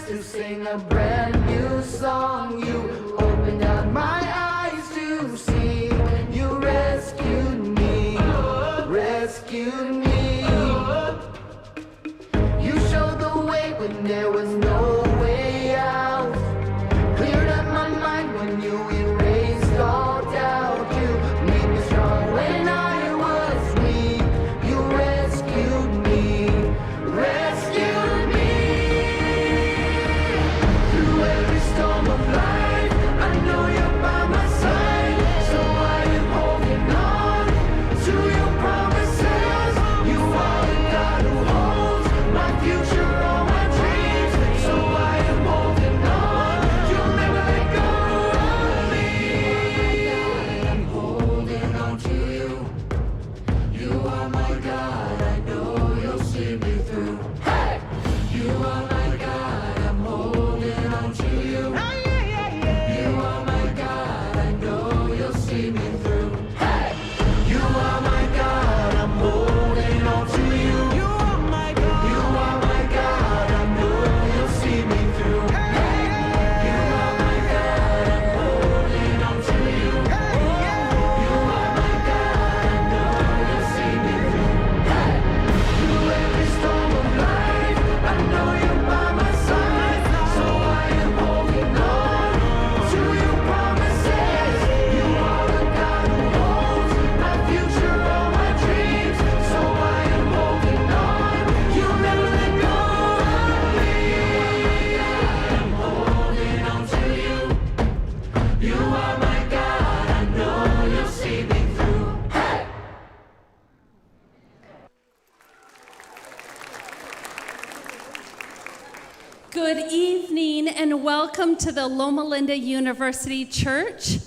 to sing a brand new song. You opened up my eyes to see. You rescued me, rescued me. You showed the way when there was no way out. Cleared up my mind when you erased all doubt. You made me strong when I was weak. You rescued me, rescued me. Through every storm of life, I know you're by my side. So I am holding on to your promises. You are the God who holds my future, all my dreams. So I am holding on. You'll never let go of me. I'm holding on to you. You are my God. I know you'll see me through. Hey! You are my God. I'm holding on to you. You are my God. I know you'll see me through. Hey! You are my God. I'm holding on to you. You are my God. You are my God. I know you'll see me through. Hey! You are my God. I'm holding on to you. You are my God. I know you'll see me through. Hey! Through every storm of life, I know you're by my side. So I am holding on to your promises. You are the God who holds my future, all my dreams. So I am holding on. You'll never let go of me. I'm holding on to you. You are my God. I know you'll see me through. Hey! Good evening and welcome to the Loma Linda University Church.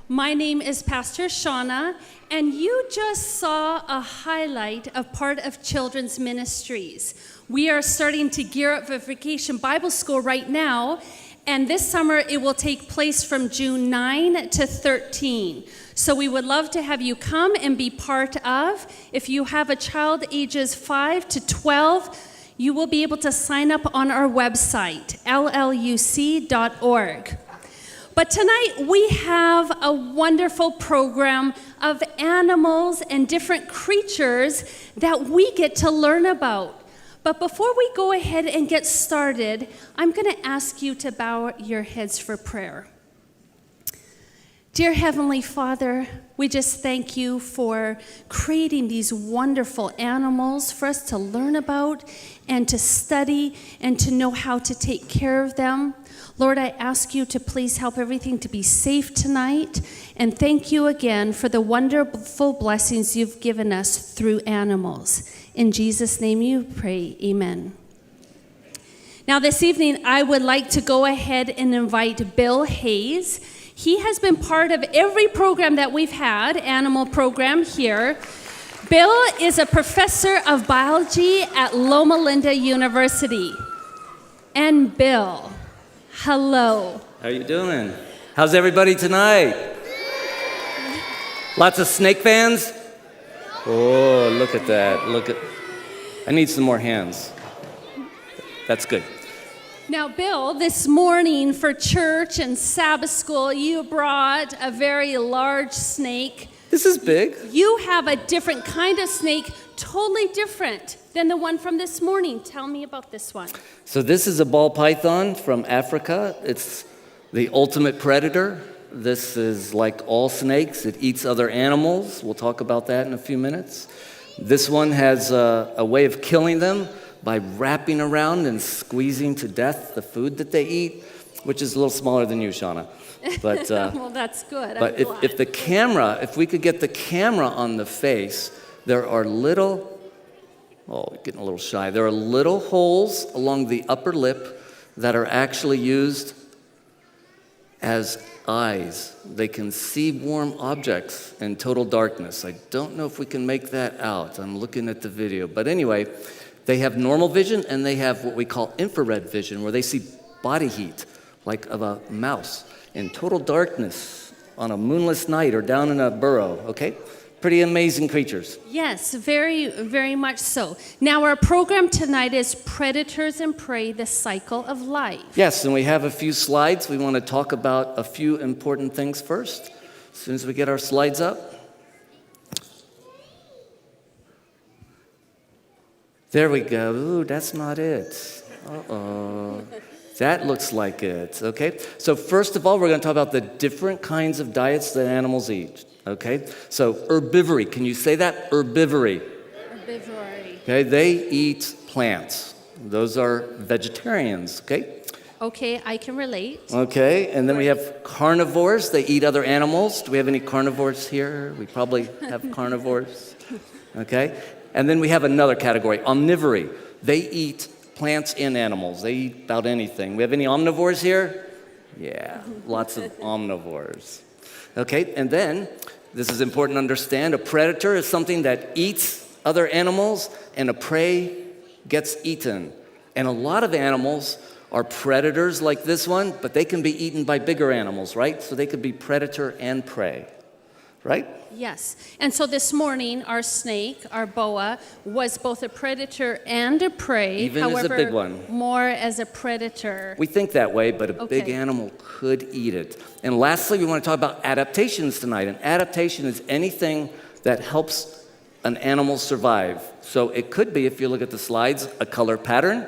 My name is Pastor Shauna, and you just saw a highlight of part of children's ministries. We are starting to gear up for Vacation Bible School right now, and this summer it will take place from June 9 to 13. So we would love to have you come and be part of. If you have a child ages 5 to 12, you will be able to sign up on our website, LLUC.org. But tonight we have a wonderful program of animals and different creatures that we get to learn about. But before we go ahead and get started, I'm going to ask you to bow your heads for prayer. Dear Heavenly Father, we just thank you for creating these wonderful animals for us to learn about and to study and to know how to take care of them. Lord, I ask you to please help everything to be safe tonight. And thank you again for the wonderful blessings you've given us through animals. In Jesus' name you pray, amen. Now this evening, I would like to go ahead and invite Bill Hayes. He has been part of every program that we've had, animal program here. Bill is a professor of biology at Loma Linda University. And Bill, hello. How you doing? How's everybody tonight? Lots of snake fans? Oh, look at that. I need some more hands. That's good. Now, Bill, this morning for church and Sabbath School, you brought a very large snake. This is big. You have a different kind of snake, totally different than the one from this morning. Tell me about this one. So this is a ball python from Africa. It's the ultimate predator. This is like all snakes. It eats other animals. We'll talk about that in a few minutes. This one has a way of killing them by wrapping around and squeezing to death the food that they eat, which is a little smaller than you, Shauna. But well, that's good. But if we could get the camera on the face, there are little, getting a little shy. There are little holes along the upper lip that are actually used as eyes. They can see warm objects in total darkness. I don't know if we can make that out. I'm looking at the video. But anyway, they have normal vision and they have what we call infrared vision, where they see body heat, like of a mouse, in total darkness on a moonless night or down in a burrow, okay? Pretty amazing creatures. Yes, very, very much so. Now, our program tonight is Predators and Prey, the Cycle of Life. Yes, and we have a few slides. We want to talk about a few important things first. As soon as we get our slides up. There we go. Ooh, that's not it. Uh-oh. That looks like it, okay? So first of all, we're going to talk about the different kinds of diets that animals eat, okay? So herbivory, can you say that? Herbivory. Herbivory. Okay, they eat plants. Those are vegetarians, okay? Okay, I can relate. Okay, and then we have carnivores. They eat other animals. Do we have any carnivores here? We probably have carnivores, okay? And then we have another category, omnivory. They eat plants and animals. They eat about anything. We have any omnivores here? Yeah, lots of omnivores. Okay, and then, this is important to understand, a predator is something that eats other animals, and a prey gets eaten. And a lot of animals are predators like this one, but they can be eaten by bigger animals, right? So they could be predator and prey, right? Yes. And so this morning, our snake, our boa, was both a predator and a prey. Even however, as a big one. More as a predator. We think that way, but a big Okay. animal could eat it. And lastly, we want to talk about adaptations tonight. An adaptation is anything that helps an animal survive. So it could be, if you look at the slides, a color pattern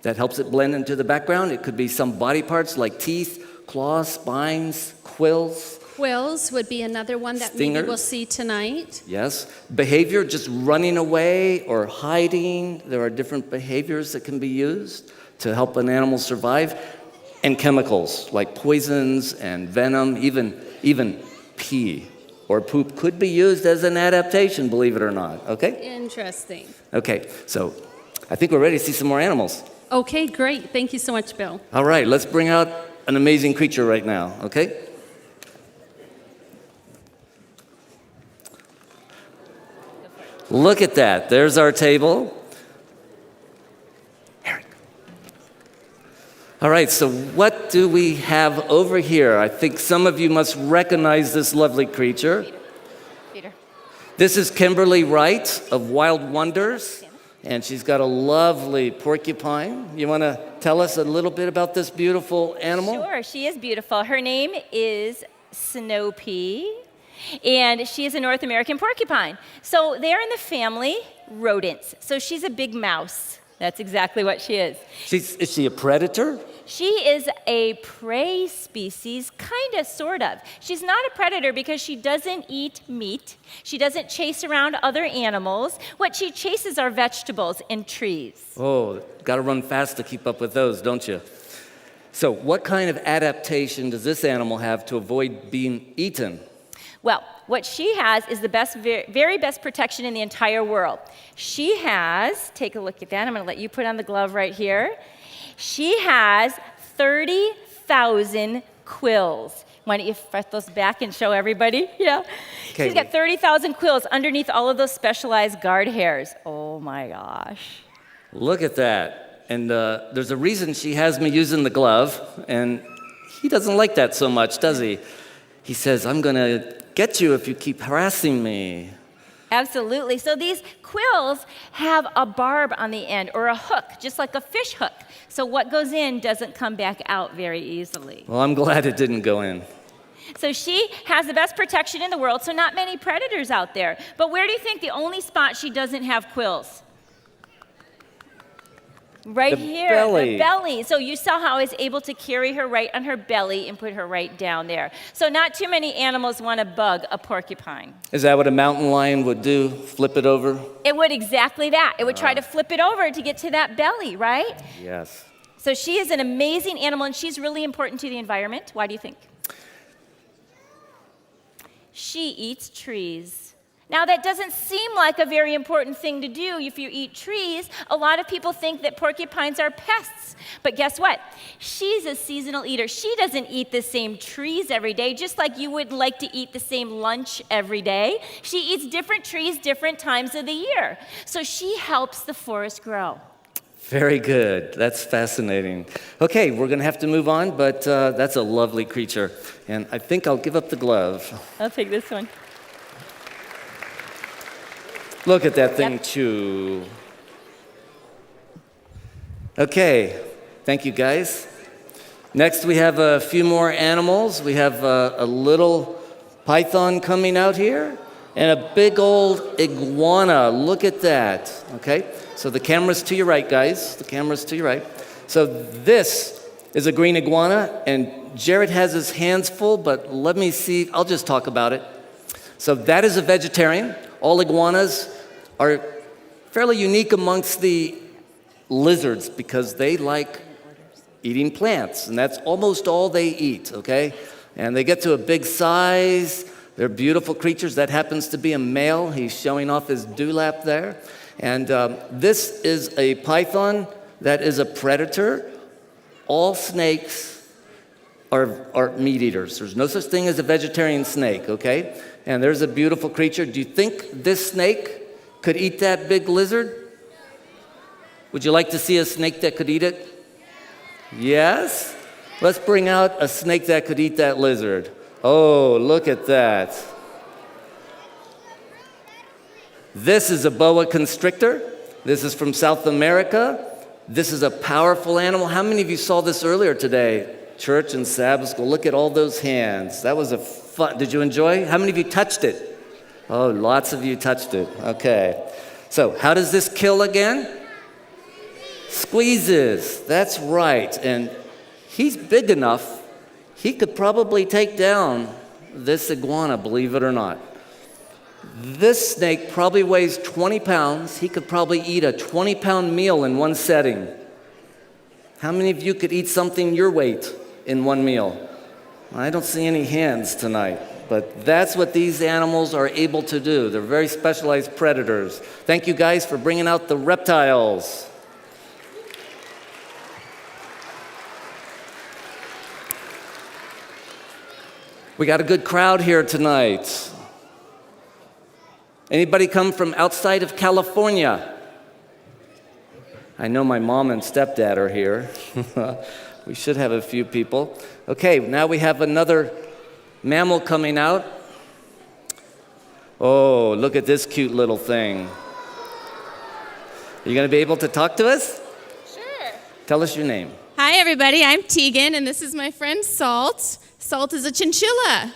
that helps it blend into the background. It could be some body parts like teeth, claws, spines, quills. Quills would be another one that maybe Stingers. we'll see tonight. Yes. Behavior, just running away or hiding. There are different behaviors that can be used to help an animal survive. And chemicals like poisons and venom, even pee or poop could be used as an adaptation, believe it or not. Okay? Interesting. Okay, so I think we're ready to see some more animals. Okay, great. Thank you so much, Bill. All right, let's bring out an amazing creature right now, okay? Look at that. There's our table. Eric. All right, so what do we have over here? I think some of you must recognize this lovely creature. Peter. This is Kimberly Wright of Wild Wonders, and she's got a lovely porcupine. You want to tell us a little bit about this beautiful animal? Sure, she is beautiful. Her name is Snow Pea, and she is a North American porcupine. So they're in the family rodents. So she's a big mouse. That's exactly what she is. Is she a predator? She is a prey species, kind of, sort of. She's not a predator because she doesn't eat meat. She doesn't chase around other animals. What she chases are vegetables and trees. Oh, got to run fast to keep up with those, don't you? So what kind of adaptation does this animal have to avoid being eaten? Well, what she has is the best, very best protection in the entire world. She has, take a look at that. I'm going to let you put on the glove right here. She has 30,000 quills. Why don't you fret those back and show everybody? Yeah. Okay. She's got 30,000 quills underneath all of those specialized guard hairs. Oh my gosh. Look at that. And there's a reason she has me using the glove, and he doesn't like that so much, does he? He says, I'm going to get you if you keep harassing me. Absolutely. So these quills have a barb on the end, or a hook, just like a fish hook. So what goes in doesn't come back out very easily. Well, I'm glad it didn't go in. So she has the best protection in the world, so not many predators out there. But where do you think the only spot she doesn't have quills? Right The here, belly. the belly. So you saw how I was able to carry her right on her belly and put her right down there. So not too many animals want to bug a porcupine. Is that what a mountain lion would do? Flip it over? It would exactly that. It would try to flip it over to get to that belly, right? Yes. So she is an amazing animal, and she's really important to the environment. Why do you think? She eats trees. Now, that doesn't seem like a very important thing to do if you eat trees. A lot of people think that porcupines are pests. But guess what? She's a seasonal eater. She doesn't eat the same trees every day, just like you wouldn't like to eat the same lunch every day. She eats different trees different times of the year. So she helps the forest grow. Very good. That's fascinating. Okay, we're going to have to move on, but that's a lovely creature. And I think I'll give up the glove. I'll take this one. Look at that thing Yep. chew. Okay, thank you guys. Next we have a few more animals. We have a little python coming out here and a big old iguana. Look at that, okay? So the camera's to your right, guys. The camera's to your right. So this is a green iguana, and Jared has his hands full, but let me see. I'll just talk about it. So that is a vegetarian. All iguanas are fairly unique amongst the lizards because they like eating plants, and that's almost all they eat, okay? And they get to a big size. They're beautiful creatures. That happens to be a male. He's showing off his dewlap there. And this is a python that is a predator. All snakes are meat eaters. There's no such thing as a vegetarian snake, okay? And there's a beautiful creature. Do you think this snake could eat that big lizard? Would you like to see a snake that could eat it? Yes? Let's bring out a snake that could eat that lizard. Oh, look at that. This is a boa constrictor. This is from South America. This is a powerful animal. How many of you saw this earlier today? Church and Sabbath School. Look at all those hands. That was a fun. Did you enjoy? How many of you touched it? Oh, lots of you touched it. Okay. So, how does this kill again? Squeezes. That's right. And he's big enough, he could probably take down this iguana, believe it or not. This snake probably weighs 20 pounds. He could probably eat a 20-pound meal in one setting. How many of you could eat something your weight in one meal? I don't see any hands tonight, but that's what these animals are able to do. They're very specialized predators. Thank you guys for bringing out the reptiles. We got a good crowd here tonight. Anybody come from outside of California? I know my mom and stepdad are here. We should have a few people. Okay, now we have another mammal coming out. Oh, look at this cute little thing. Are you going to be able to talk to us? Sure. Tell us your name. Hi, everybody. I'm Tegan, and this is my friend Salt. Salt is a chinchilla.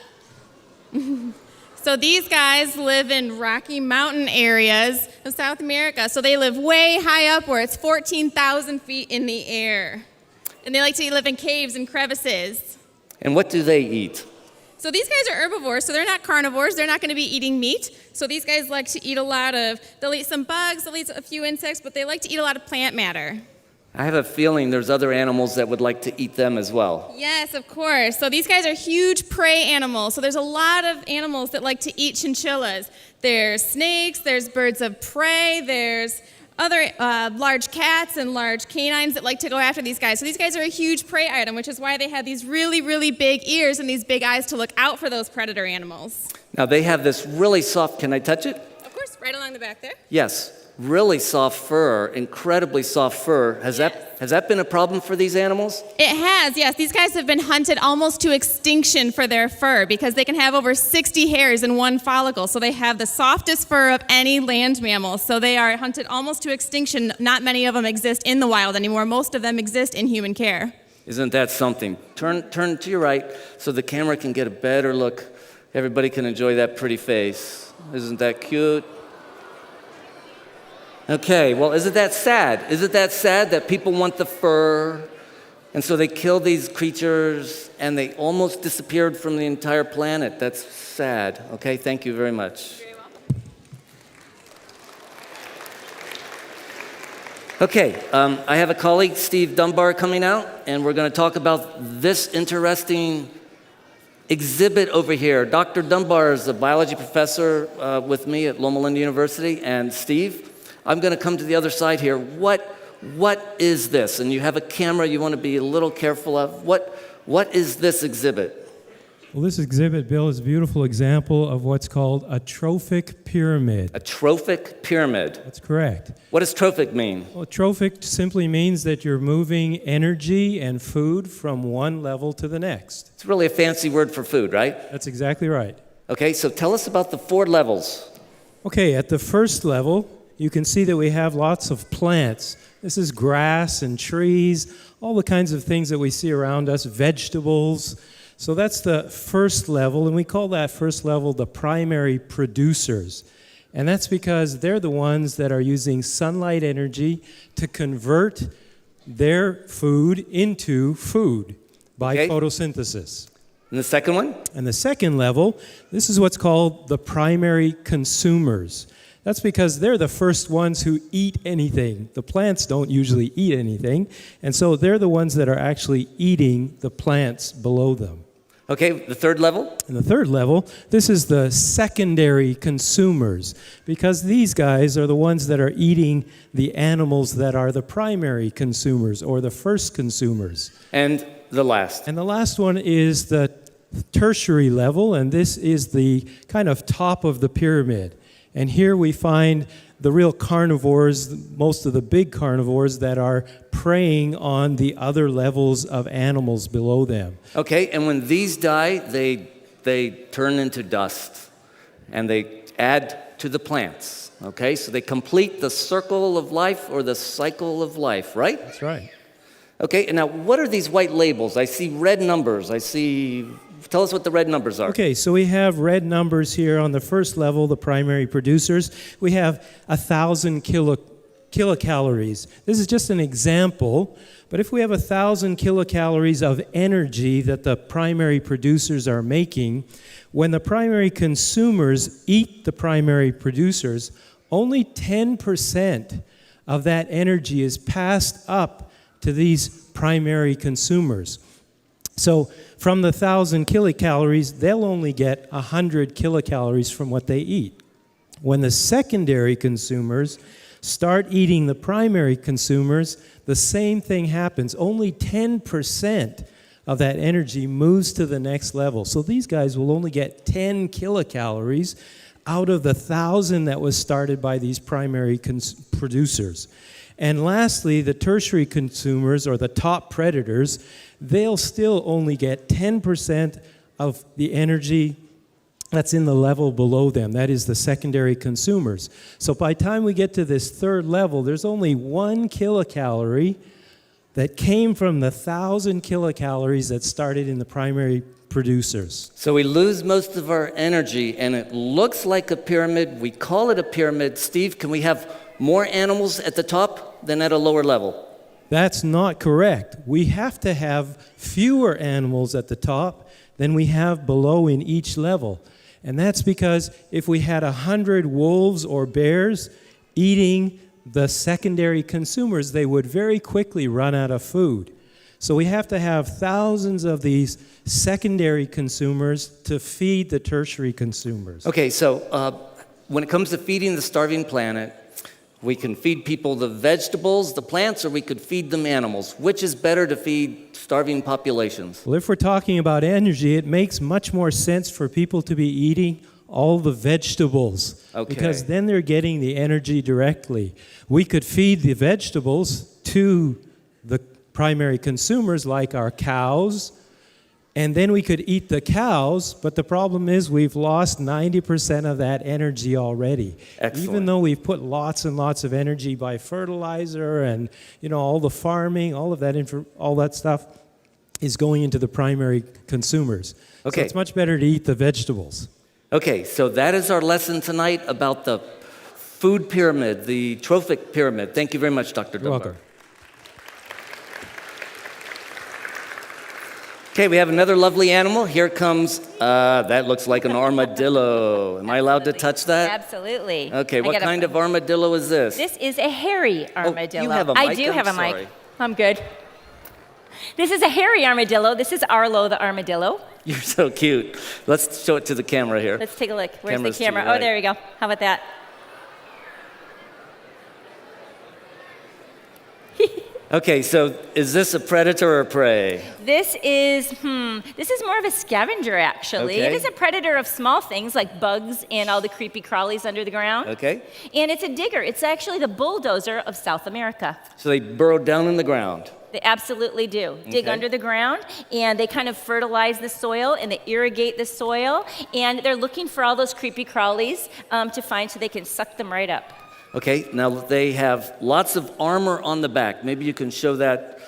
So these guys live in Rocky Mountain areas of South America. So they live way high up where it's 14,000 feet in the air. And they like to live in caves and crevices. And what do they eat? So these guys are herbivores, so they're not carnivores. They're not going to be eating meat. So these guys like to eat they'll eat some bugs, they'll eat a few insects, but they like to eat a lot of plant matter. I have a feeling there's other animals that would like to eat them as well. Yes, of course. So these guys are huge prey animals. So there's a lot of animals that like to eat chinchillas. There's snakes, there's birds of prey, there's other large cats and large canines that like to go after these guys. So these guys are a huge prey item, which is why they have these really, really big ears and these big eyes to look out for those predator animals. Now they have this really soft, can I touch it? Of course, right along the back there. Yes, really soft fur, incredibly soft fur. Has that been a problem for these animals? It has, yes. These guys have been hunted almost to extinction for their fur because they can have over 60 hairs in one follicle. So they have the softest fur of any land mammal. So they are hunted almost to extinction. Not many of them exist in the wild anymore. Most of them exist in human care. Isn't that something? Turn to your right so the camera can get a better look. Everybody can enjoy that pretty face. Isn't that cute? Okay, well, isn't that sad? Isn't that sad that people want the fur, and so they kill these creatures, and they almost disappeared from the entire planet? That's sad. Okay, thank you very much. You're very welcome. Okay, I have a colleague, Steve Dunbar, coming out, and we're going to talk about this interesting exhibit over here. Dr. Dunbar is a biology professor with me at Loma University, and Steve, I'm going to come to the other side here. What is this? And you have a camera you want to be a little careful of. What is this exhibit? Well, this exhibit, Bill, is a beautiful example of what's called a trophic pyramid. A trophic pyramid. That's correct. What does trophic mean? Well, trophic simply means that you're moving energy and food from one level to the next. It's really a fancy word for food, right? That's exactly right. Okay, so tell us about the 4 levels. Okay, at the first level, you can see that we have lots of plants. This is grass and trees, all the kinds of things that we see around us, vegetables. So that's the first level, and we call that first level the primary producers. And that's because they're the ones that are using sunlight energy to convert their food into food by photosynthesis. And the second one? And the second level, this is what's called the primary consumers. That's because they're the first ones who eat anything. The plants don't usually eat anything, and so they're the ones that are actually eating the plants below them. Okay, the third level? And the third level, this is the secondary consumers, because these guys are the ones that are eating the animals that are the primary consumers or the first consumers. And the last? And the last one is the tertiary level, and this is the kind of top of the pyramid. And here we find the real carnivores, most of the big carnivores that are preying on the other levels of animals below them. Okay, and when these die, they turn into dust, and they add to the plants. Okay, so they complete the circle of life or the cycle of life, right? That's right. Okay, and now what are these white labels? I see red numbers. Tell us what the red numbers are. Okay, so we have red numbers here on the first level, the primary producers. We have 1,000 kilocalories. This is just an example, but if we have 1,000 kilocalories of energy that the primary producers are making, when the primary consumers eat the primary producers, only 10% of that energy is passed up to these primary consumers. So from the 1,000 kilocalories, they'll only get 100 kilocalories from what they eat. When the secondary consumers start eating the primary consumers, the same thing happens. Only 10% of that energy moves to the next level. So these guys will only get 10 kilocalories out of the 1,000 that was started by these primary producers. And lastly, the tertiary consumers, or the top predators, they'll still only get 10% of the energy that's in the level below them. That is the secondary consumers. So by the time we get to this third level, there's only 1 kilocalorie that came from the 1,000 kilocalories that started in the primary producers. So we lose most of our energy, and it looks like a pyramid. We call it a pyramid. Steve, can we have more animals at the top than at a lower level? That's not correct. We have to have fewer animals at the top than we have below in each level. And that's because if we had 100 wolves or bears eating the secondary consumers, they would very quickly run out of food. So we have to have thousands of these secondary consumers to feed the tertiary consumers. Okay, so when it comes to feeding the starving planet, we can feed people the vegetables, the plants, or we could feed them animals. Which is better to feed starving populations? Well, if we're talking about energy, it makes much more sense for people to be eating all the vegetables. Okay. Because then they're getting the energy directly. We could feed the vegetables to the primary consumers, like our cows, and then we could eat the cows, but the problem is we've lost 90% of that energy already. Excellent. Even though we've put lots and lots of energy by fertilizer and all the farming, all of that all that stuff is going into the primary consumers. Okay. So it's much better to eat the vegetables. Okay, so that is our lesson tonight about the food pyramid, the trophic pyramid. Thank you very much, Dr. You're Dunbar. welcome. Okay, we have another lovely animal. Here comes, that looks like an armadillo. Am I allowed to touch that? Absolutely. Okay, what kind of armadillo is this? This is a hairy armadillo. you have a mic? I do have a sorry. mic. I'm good. This is a hairy armadillo. This is Arlo the armadillo. You're so cute. Let's show it to the camera here. Let's take a look. Where's Camera's the to camera? your right. Oh, there we go. How about that? Okay, so is this a predator or prey? This is more of a scavenger, actually. Okay. It is a predator of small things like bugs and all the creepy crawlies under the ground. Okay. And it's a digger. It's actually the bulldozer of South America. So they burrow down in the ground. They absolutely do. Dig Okay. under the ground, and they kind of fertilize the soil, and they irrigate the soil, and they're looking for all those creepy crawlies to find so they can suck them right up. Okay, now they have lots of armor on the back. Maybe you can show that.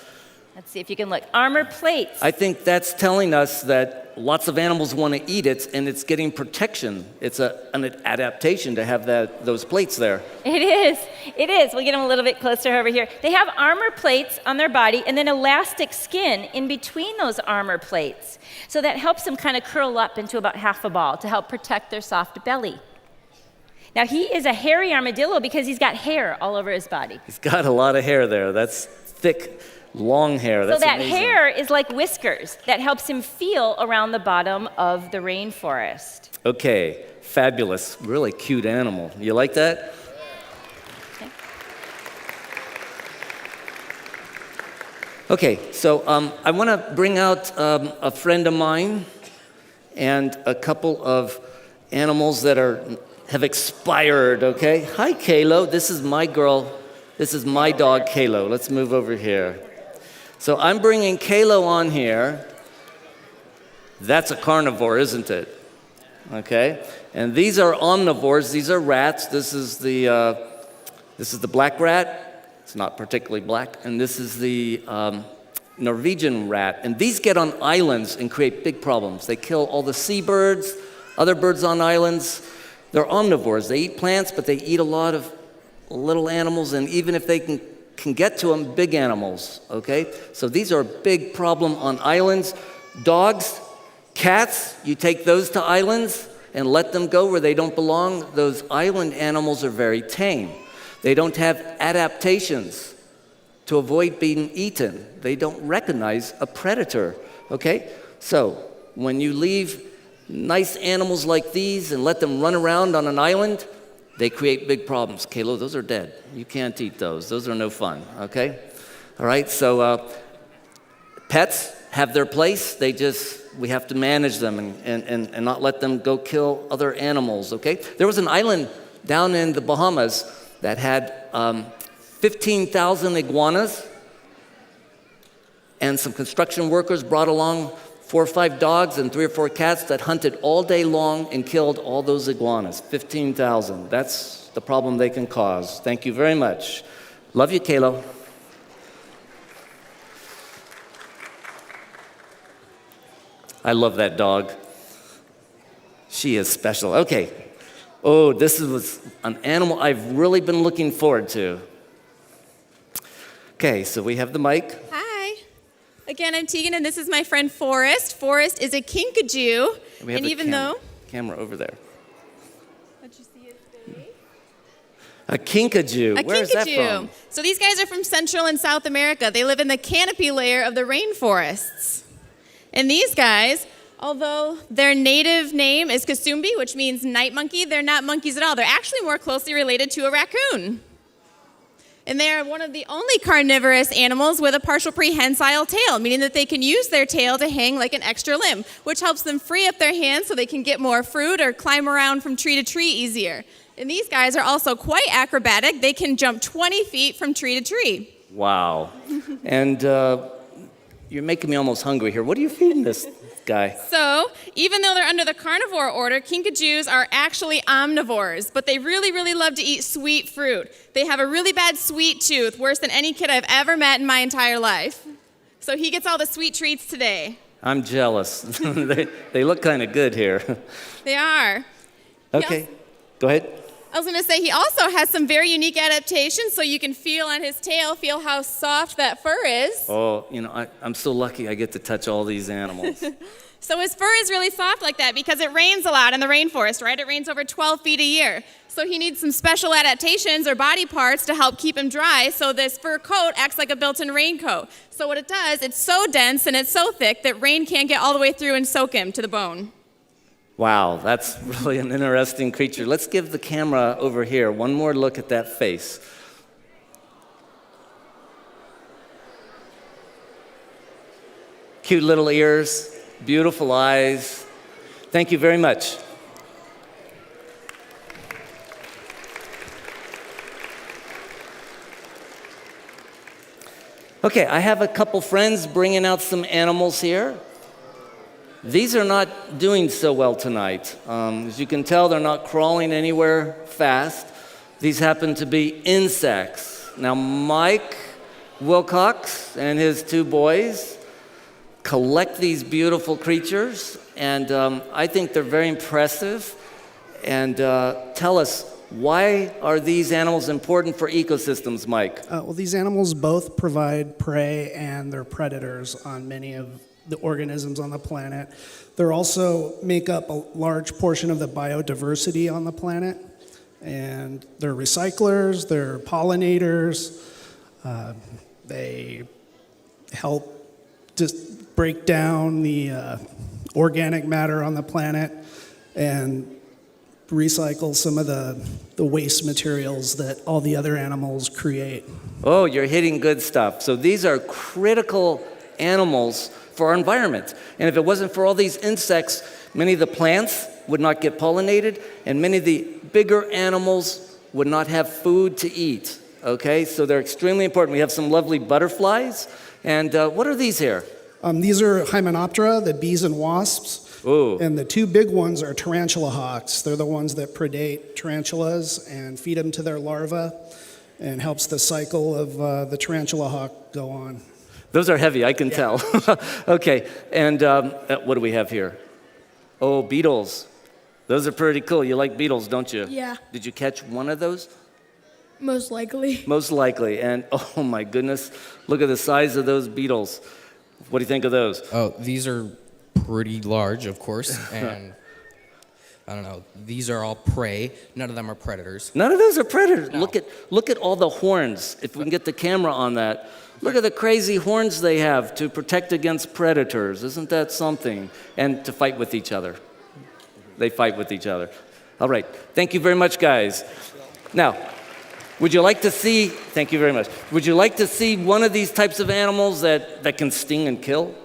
Let's see if you can look. Armor plates. I think that's telling us that lots of animals want to eat it, and it's getting protection. It's an adaptation to have those plates there. It is. It is. We'll get them a little bit closer over here. They have armor plates on their body and then elastic skin in between those armor plates. So that helps them kind of curl up into about half a ball to help protect their soft belly. Now, he is a hairy armadillo because he's got hair all over his body. He's got a lot of hair there. That's thick, long hair. That's So that amazing. hair is like whiskers that helps him feel around the bottom of the rainforest. Okay, fabulous. Really cute animal. You like that? Okay, so I want to bring out a friend of mine and a couple of animals that have expired, okay? Hi, Kalo. This is my girl. This is my dog, Kalo. Let's move over here. So I'm bringing Kalo on here. That's a carnivore, isn't it? Okay? And these are omnivores. These are rats. This is the black rat. It's not particularly black. And this is the Norwegian rat. And these get on islands and create big problems. They kill all the seabirds, other birds on islands. They're omnivores. They eat plants, but they eat a lot of little animals, and even if they can get to them, big animals, okay? So these are a big problem on islands. Dogs, cats, you take those to islands and let them go where they don't belong. Those island animals are very tame. They don't have adaptations to avoid being eaten. They don't recognize a predator, okay? So when you leave nice animals like these and let them run around on an island, they create big problems. Kalo, those are dead. You can't eat those. Those are no fun, okay? All right, so pets have their place. We have to manage them and not let them go kill other animals, okay? There was an island down in the Bahamas that had 15,000 iguanas, and some construction workers brought along 4 or 5 dogs and 3 or 4 cats that hunted all day long and killed all those iguanas. 15,000. That's the problem they can cause. Thank you very much. Love you, Kalo. I love that dog. She is special. Okay. Oh, this was an animal I've really been looking forward to. Okay, so we have the mic. Hi. Again, I'm Tegan, and this is my friend Forrest. Forrest is a Kinkajou, We have and the even though... camera over there. Let you see his face. A Kinkajou. Where is that from? So these guys are from Central and South America. They live in the canopy layer of the rainforests. And these guys, although their native name is Kasumbi, which means night monkey, they're not monkeys at all. They're actually more closely related to a raccoon. And they are one of the only carnivorous animals with a partial prehensile tail, meaning that they can use their tail to hang like an extra limb, which helps them free up their hands so they can get more fruit or climb around from tree to tree easier. And these guys are also quite acrobatic. They can jump 20 feet from tree to tree. Wow. And you're making me almost hungry here. What are you feeding this guy? So, even though they're under the carnivore order, Kinkajous are actually omnivores, but they really, really love to eat sweet fruit. They have a really bad sweet tooth, worse than any kid I've ever met in my entire life. So he gets all the sweet treats today. I'm jealous. They look kind of good here. They are. Okay, go ahead. I was going to say he also has some very unique adaptations, so you can feel on his tail, feel how soft that fur is. Oh, I'm so lucky I get to touch all these animals. So his fur is really soft like that because it rains a lot in the rainforest, right? It rains over 12 feet a year. So he needs some special adaptations or body parts to help keep him dry, so this fur coat acts like a built-in raincoat. So what it does, it's so dense and it's so thick that rain can't get all the way through and soak him to the bone. Wow, that's really an interesting creature. Let's give the camera over here one more look at that face. Cute little ears, beautiful eyes. Thank you very much. Okay, I have a couple friends bringing out some animals here. These are not doing so well tonight. As you can tell, they're not crawling anywhere fast. These happen to be insects. Now, Mike Wilcox and his two boys collect these beautiful creatures, and I think they're very impressive. And tell us, why are these animals important for ecosystems, Mike? Well, these animals both provide prey and they're predators on many of the organisms on the planet. They also make up a large portion of the biodiversity on the planet. And they're recyclers, they're pollinators, they help just break down the organic matter on the planet and recycle some of the waste materials that all the other animals create. Oh, you're hitting good stuff. So these are critical animals for our environment. And if it wasn't for all these insects, many of the plants would not get pollinated, and many of the bigger animals would not have food to eat. Okay, so they're extremely important. We have some lovely butterflies. And what are these here? These are Hymenoptera, the bees and wasps. Ooh. And the two big ones are tarantula hawks. They're the ones that predate tarantulas and feed them to their larvae and helps the cycle of the tarantula hawk go on. Those are heavy, I can tell. Okay, and what do we have here? Oh, beetles. Those are pretty cool. You like beetles, don't you? Yeah. Did you catch one of those? Most likely. Most likely. And oh my goodness, look at the size of those beetles. What do you think of those? Oh, these are pretty large, of course, and I don't know. These are all prey. None of them are predators. None of those are predators. No. Look at all the horns. If we can get the camera on that. Look at the crazy horns they have to protect against predators. Isn't that something? And to fight with each other. They fight with each other. All right. Thank you very much, guys. Now, would you like to see, thank you very much. Would you like to see one of these types of animals that can sting and kill?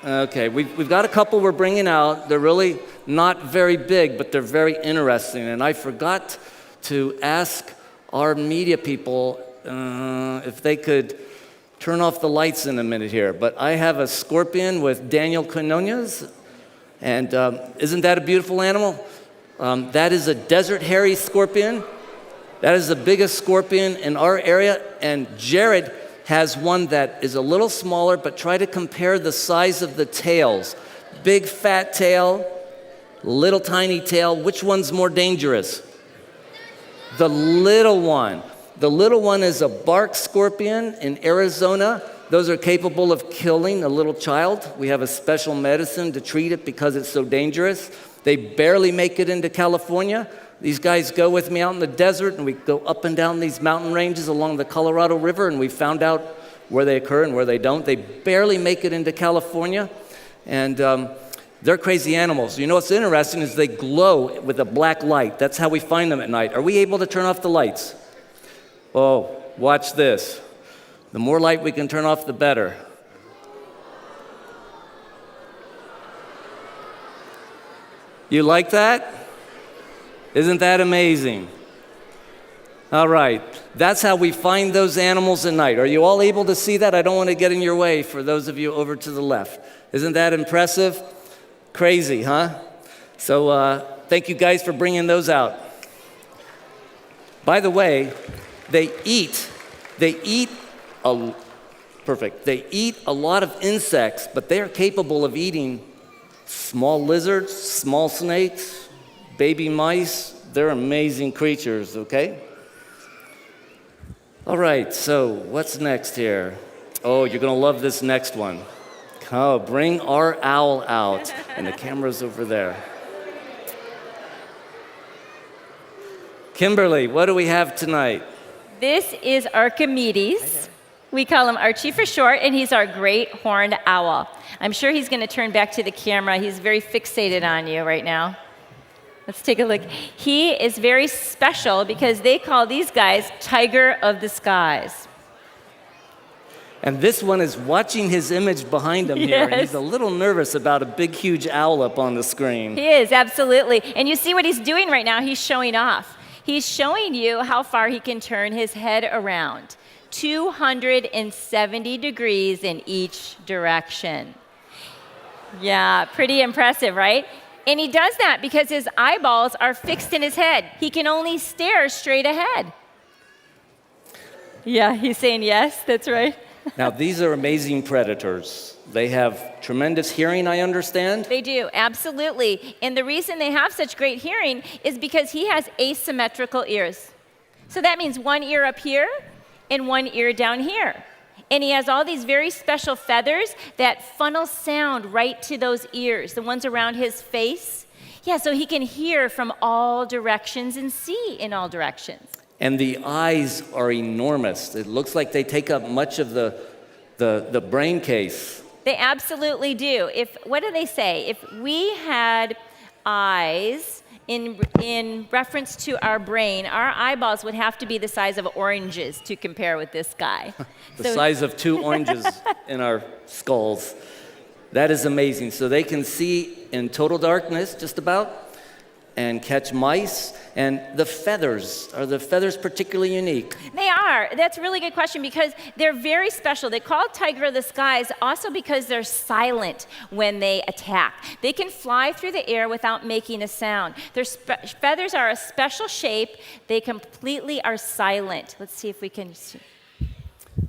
Okay, we've got a couple we're bringing out. They're really not very big, but they're very interesting. And I forgot to ask our media people if they could turn off the lights in a minute here. But I have a scorpion with Daniel Quinones. And isn't that a beautiful animal? That is a desert hairy scorpion. That is the biggest scorpion in our area. And Jared has one that is a little smaller, but try to compare the size of the tails. Big fat tail, little tiny tail. Which one's more dangerous? The little one. The little one is a bark scorpion in Arizona. Those are capable of killing a little child. We have a special medicine to treat it because it's so dangerous. They barely make it into California. These guys go with me out in the desert, and we go up and down these mountain ranges along the Colorado River, and we found out where they occur and where they don't. They barely make it into California, and they're crazy animals. You know what's interesting is they glow with a black light. That's how we find them at night. Are we able to turn off the lights? Oh, watch this. The more light we can turn off, the better. You like that? Isn't that amazing? All right, that's how we find those animals at night. Are you all able to see that? I don't want to get in your way for those of you over to the left. Isn't that impressive? Crazy, huh? So thank you guys for bringing those out. By the way, they eat a lot of insects, but they are capable of eating small lizards, small snakes, baby mice. They're amazing creatures, okay? All right, so what's next here? Oh, you're gonna love this next one. Oh, bring our owl out. And the camera's over there. Kimberly, what do we have tonight? This is Archimedes. We call him Archie for short, and he's our great horned owl. I'm sure he's going to turn back to the camera. He's very fixated on you right now. Let's take a look. He is very special because they call these guys Tiger of the Skies. And this one is watching his image behind him here, and he's a little nervous about a big, huge owl up on the screen. He is, absolutely. And you see what he's doing right now? He's showing off. He's showing you how far he can turn his head around. 270 degrees in each direction. Yeah, pretty impressive, right? And he does that because his eyeballs are fixed in his head. He can only stare straight ahead. Yeah, he's saying yes, that's right. Now, these are amazing predators. They have tremendous hearing, I understand. They do, absolutely. And the reason they have such great hearing is because he has asymmetrical ears. So that means one ear up here and one ear down here. And he has all these very special feathers that funnel sound right to those ears, the ones around his face. Yeah, so he can hear from all directions and see in all directions. And the eyes are enormous. It looks like they take up much of the brain case. They absolutely do. What do they say? If we had eyes in reference to our brain, our eyeballs would have to be the size of oranges to compare with this guy. The size of 2 oranges in our skulls. That is amazing. So they can see in total darkness, just about, and catch mice. And the feathers, are the feathers particularly unique? They are. That's a really good question because they're very special. They call tiger of the skies also because they're silent when they attack. They can fly through the air without making a sound. Their feathers are a special shape. They completely are silent. Let's see if we can see.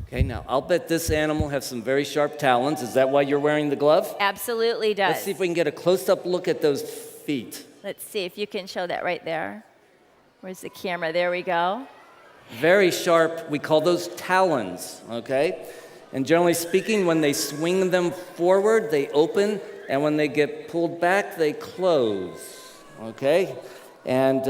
Okay, now I'll bet this animal has some very sharp talons. Is that why you're wearing the glove? Absolutely does. Let's see if we can get a close-up look at those feet. Let's see if you can show that right there. Where's the camera? There we go. Very sharp. We call those talons, okay? And generally speaking, when they swing them forward, they open, and when they get pulled back, they close, okay? And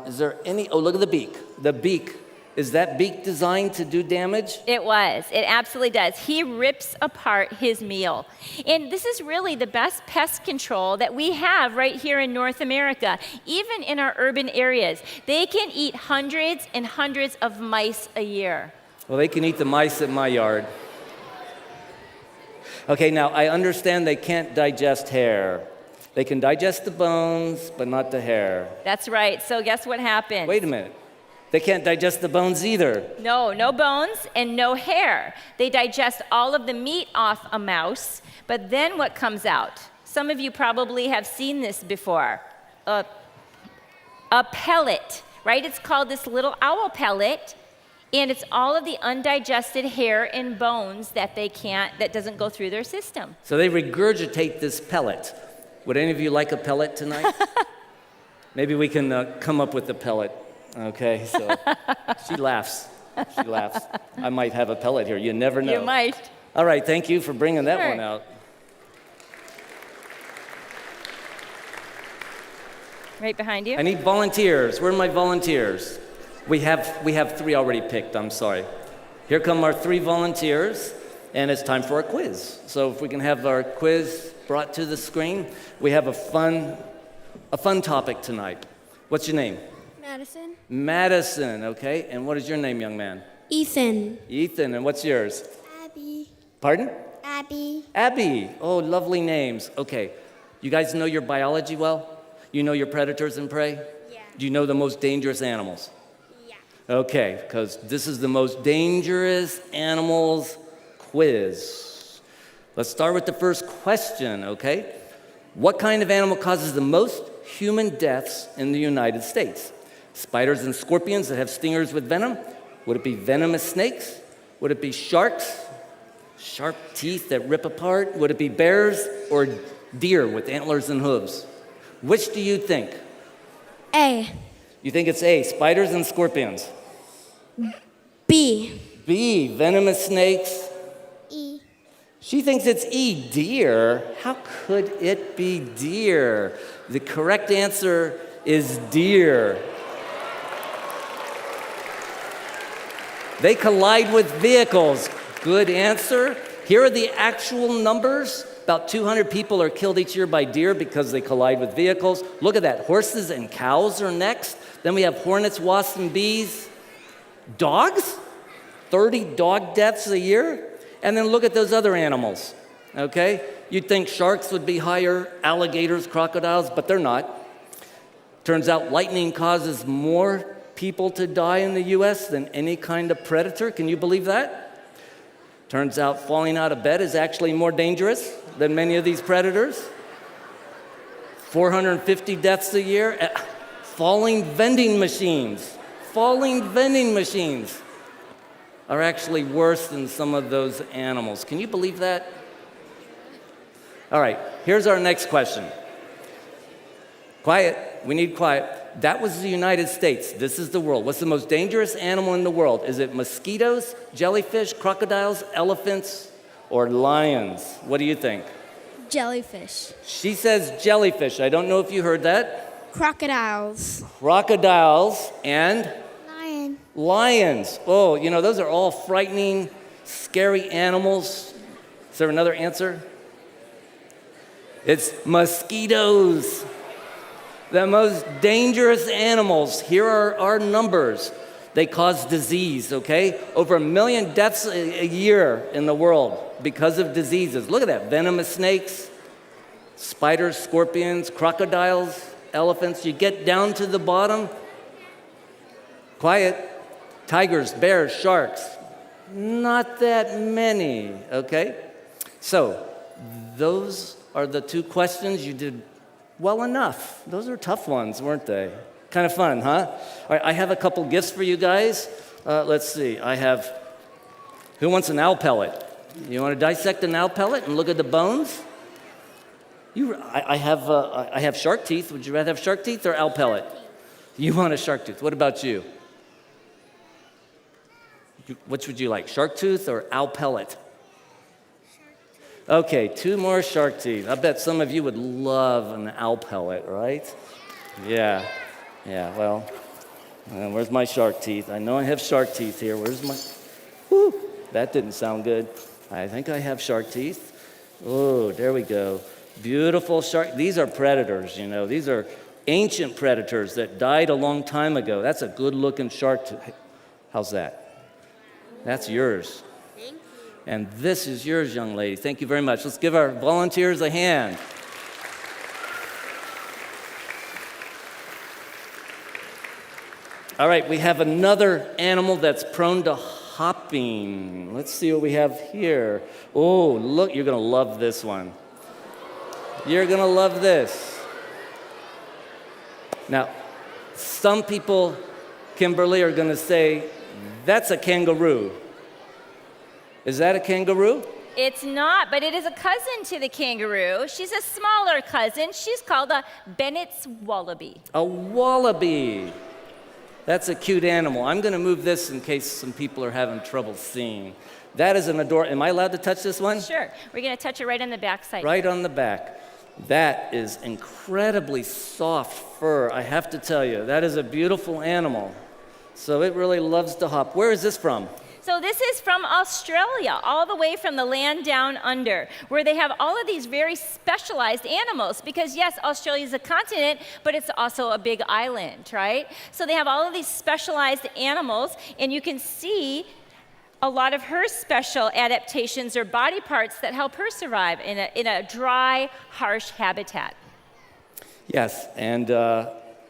is there any, oh, look at the beak. The beak. Is that beak designed to do damage? It was. It absolutely does. He rips apart his meal. And this is really the best pest control that we have right here in North America, even in our urban areas. They can eat hundreds and hundreds of mice a year. Well, they can eat the mice in my yard. Okay, now I understand they can't digest hair. They can digest the bones, but not the hair. That's right. So guess what happens? Wait a minute. They can't digest the bones either. No, no bones and no hair. They digest all of the meat off a mouse, but then what comes out? Some of you probably have seen this before. A pellet, right? It's called this little owl pellet, and it's all of the undigested hair and bones that that doesn't go through their system. So they regurgitate this pellet. Would any of you like a pellet tonight? Maybe we can come up with a pellet. Okay, so she laughs. She laughs. I might have a pellet here. You never know. You might. All right, thank you for bringing that one out. Right behind you. I need volunteers. Where are my volunteers? We have 3 already picked. I'm sorry. Here come our 3 volunteers, and it's time for our quiz. So if we can have our quiz brought to the screen, we have a fun topic tonight. What's your name? Madison. Madison, okay. And what is your name, young man? Ethan. Ethan, and what's yours? Abby. Pardon? Abby. Abby. Oh, lovely names. Okay. You guys know your biology well? You know your predators and prey? Yeah. Do you know the most dangerous animals? Yeah. Okay, because this is the most dangerous animals quiz. Let's start with the first question, okay? What kind of animal causes the most human deaths in the United States? Spiders and scorpions that have stingers with venom? Would it be venomous snakes? Would it be sharks? Sharp teeth that rip apart? Would it be bears or deer with antlers and hooves? Which do you think? A. You think it's A, spiders and scorpions? B. B, venomous snakes? E. She thinks it's E, deer. How could it be deer? The correct answer is deer. They collide with vehicles. Good answer. Here are the actual numbers. About 200 people are killed each year by deer because they collide with vehicles. Look at that. Horses and cows are next. Then we have hornets, wasps, and bees. Dogs? 30 dog deaths a year. And then look at those other animals, okay? You'd think sharks would be higher, alligators, crocodiles, but they're not. Turns out lightning causes more people to die in the U.S. than any kind of predator. Can you believe that? Turns out falling out of bed is actually more dangerous than many of these predators. 450 deaths a year. Falling vending machines are actually worse than some of those animals. Can you believe that? All right, here's our next question. Quiet, we need quiet. That was the United States. This is the world. What's the most dangerous animal in the world? Is it mosquitoes, jellyfish, crocodiles, elephants, or lions? What do you think? Jellyfish. She says jellyfish. I don't know if you heard that. Crocodiles. Crocodiles and Lion. lions. Oh, you know, those are all frightening, scary animals. Is there another answer? It's mosquitoes. The most dangerous animals. Here are our numbers. They cause disease, okay? Over 1 million deaths a year in the world because of diseases. Look at that. Venomous snakes, spiders, scorpions, crocodiles, elephants. You get down to the bottom. Quiet. Tigers, bears, sharks. Not that many, okay? So, those are the two questions. You did well enough. Those are tough ones, weren't they? Kind of fun, huh? All right, I have a couple gifts for you guys. Let's see. I have, who wants an owl pellet? You want to dissect an owl pellet and look at the bones? I have shark teeth. Would you rather have shark teeth or owl pellet? You want a shark tooth. What about you? Which would you like, shark tooth or owl pellet? Okay, 2 more shark teeth. I bet some of you would love an owl pellet, right? Yeah, well, where's my shark teeth? I know I have shark teeth here. Where's my, whew, that didn't sound good. I think I have shark teeth. Oh, there we go. Beautiful shark. These are predators, you know. These are ancient predators that died a long time ago. That's a good-looking shark tooth. How's that? That's yours. And this is yours, young lady. Thank you very much. Let's give our volunteers a hand. All right, we have another animal that's prone to hopping. Let's see what we have here. Oh, look, you're going to love this one. You're going to love this. Now, some people, Kimberly, are going to say, that's a kangaroo. Is that a kangaroo? It's not, but it is a cousin to the kangaroo. She's a smaller cousin. She's called a Bennett's wallaby. A wallaby. That's a cute animal. I'm going to move this in case some people are having trouble seeing. That is an adorable. Am I allowed to touch this one? Sure. We're going to touch it right on the back side. Right on the back. That is incredibly soft fur, I have to tell you. That is a beautiful animal. So it really loves to hop. Where is this from? So this is from Australia, all the way from the land down under, where they have all of these very specialized animals. Because yes, Australia is a continent, but it's also a big island, right? So they have all of these specialized animals, and you can see a lot of her special adaptations or body parts that help her survive in a dry, harsh habitat. Yes, and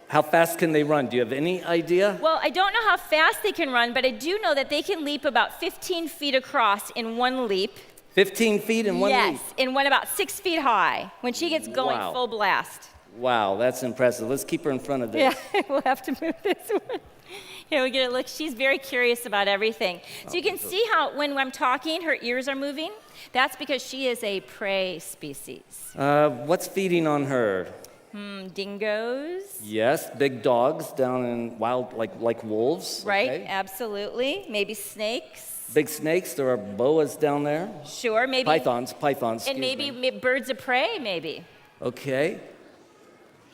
how fast can they run? Do you have any idea? Well, I don't know how fast they can run, but I do know that they can leap about 15 feet across in one leap. 15 feet in one leap? Yes, and one about 6 feet high when she gets going full blast. Wow, that's impressive. Let's keep her in front of this. Yeah, we'll have to move this one. Here, we get a look. She's very curious about everything. So you can see how when I'm talking, her ears are moving. That's because she is a prey species. What's feeding on her? Dingoes. Yes, big dogs down in wild, like wolves. Right, okay. Absolutely. Maybe snakes. Big snakes. There are boas down there. Sure, maybe. Pythons. And maybe birds of prey, maybe. Okay.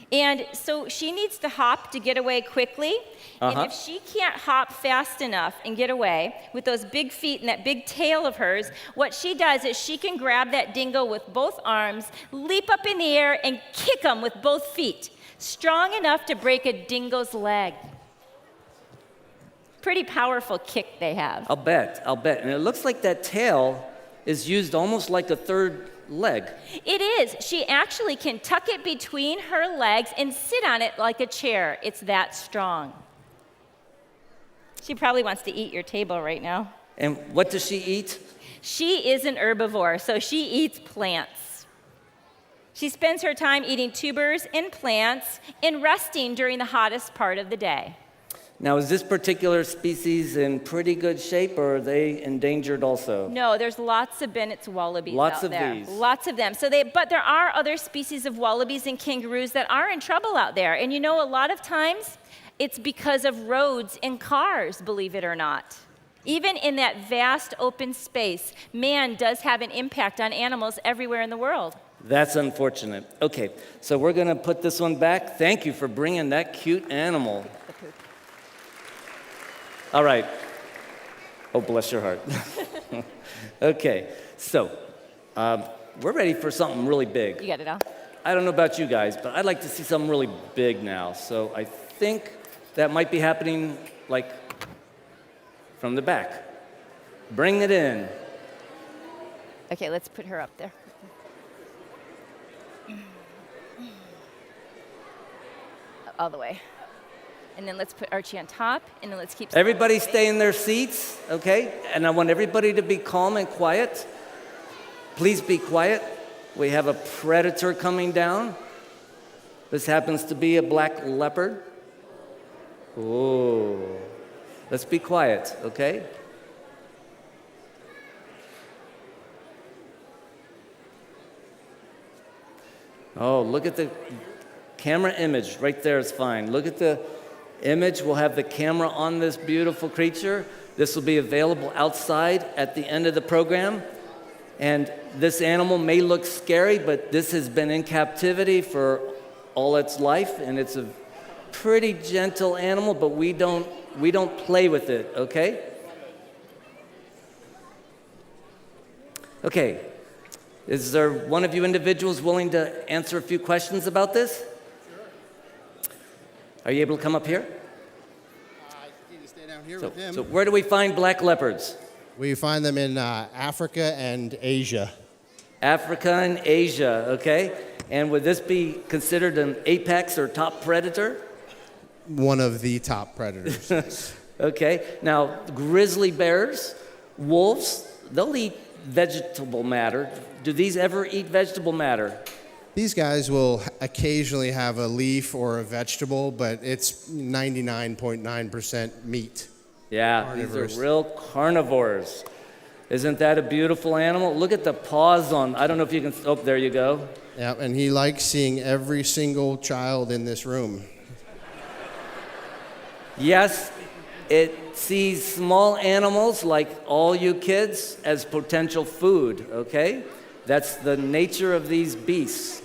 And so she needs to hop to get away quickly. And if she can't hop fast enough and get away with those big feet and that big tail of hers, what she does is she can grab that dingo with both arms, leap up in the air, and kick him with both feet, strong enough to break a dingo's leg. Pretty powerful kick they have. I'll bet. And it looks like that tail is used almost like a third leg. It is. She actually can tuck it between her legs and sit on it like a chair. It's that strong. She probably wants to eat your table right now. And what does she eat? She is an herbivore, so she eats plants. She spends her time eating tubers and plants and resting during the hottest part of the day. Now, is this particular species in pretty good shape, or are they endangered also? No, there's lots of Bennett's wallabies Lots out of there. these. Lots of them. But there are other species of wallabies and kangaroos that are in trouble out there. And you know, a lot of times it's because of roads and cars, believe it or not. Even in that vast open space, man does have an impact on animals everywhere in the world. That's unfortunate. Okay, so we're going to put this one back. Thank you for bringing that cute animal. All right. Oh, bless your heart. Okay, so we're ready for something really big. You got it all? I don't know about you guys, but I'd like to see something really big now. So I think that might be happening like from the back. Bring it in. Okay, let's put her up there. All the way. And then let's put Archie on top, and then let's keep... Everybody stay in their seats, okay? And I want everybody to be calm and quiet. Please be quiet. We have a predator coming down. This happens to be a black leopard. Oh, let's be quiet, okay? Oh, look at the camera image. Right there is fine. Look at the image. We'll have the camera on this beautiful creature. This will be available outside at the end of the program. And this animal may look scary, but this has been in captivity for all its life, and it's a pretty gentle animal, but we don't play with it, okay? Okay. Is there one of you individuals willing to answer a few questions about this? Are you able to come up here? I need to stay down here with him. So where do we find black leopards? We find them in Africa and Asia. Africa and Asia, okay? And would this be considered an apex or top predator? One of the top predators. Okay. Now, grizzly bears, wolves, they'll eat vegetable matter. Do these ever eat vegetable matter? These guys will occasionally have a leaf or a vegetable, but it's 99.9% meat. Yeah, Carnivores. these are real carnivores. Isn't that a beautiful animal? Look at the paws on, I don't know if you can, oh, there you go. Yeah, and he likes seeing every single child in this room. Yes, it sees small animals like all you kids as potential food, okay? That's the nature of these beasts.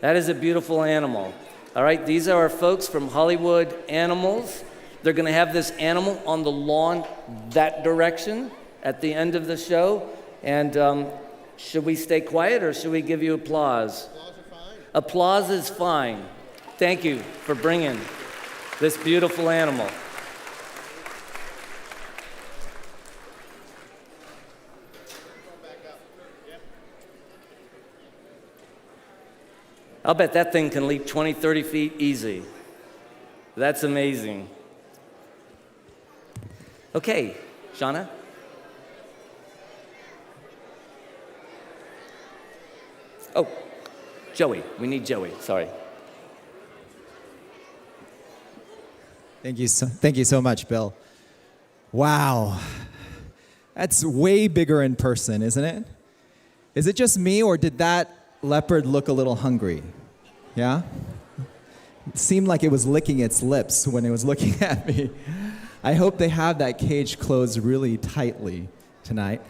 That is a beautiful animal. All right, these are our folks from Hollywood Animals. They're going to have this animal on the lawn that direction at the end of the show. And should we stay quiet or should we give you applause? Applause are fine. Applause is fine. Thank you for bringing this beautiful animal. I'll bet that thing can leap 20, 30 feet easy. That's amazing. Okay, Shauna? Oh, Joey. We need Joey. Sorry. Thank you so much, Bill. Wow. That's way bigger in person, isn't it? Is it just me, or did that leopard look a little hungry? Yeah? It seemed like it was licking its lips when it was looking at me. I hope they have that cage closed really tightly tonight.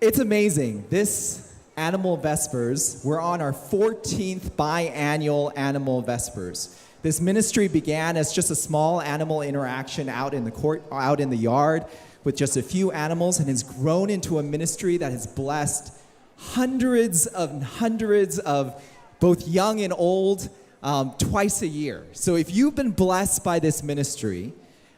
It's amazing. This Animal Vespers, we're on our 14th biannual Animal Vespers. This ministry began as just a small animal interaction out in the yard with just a few animals, and has grown into a ministry that has blessed hundreds of both young and old twice a year. So if you've been blessed by this ministry,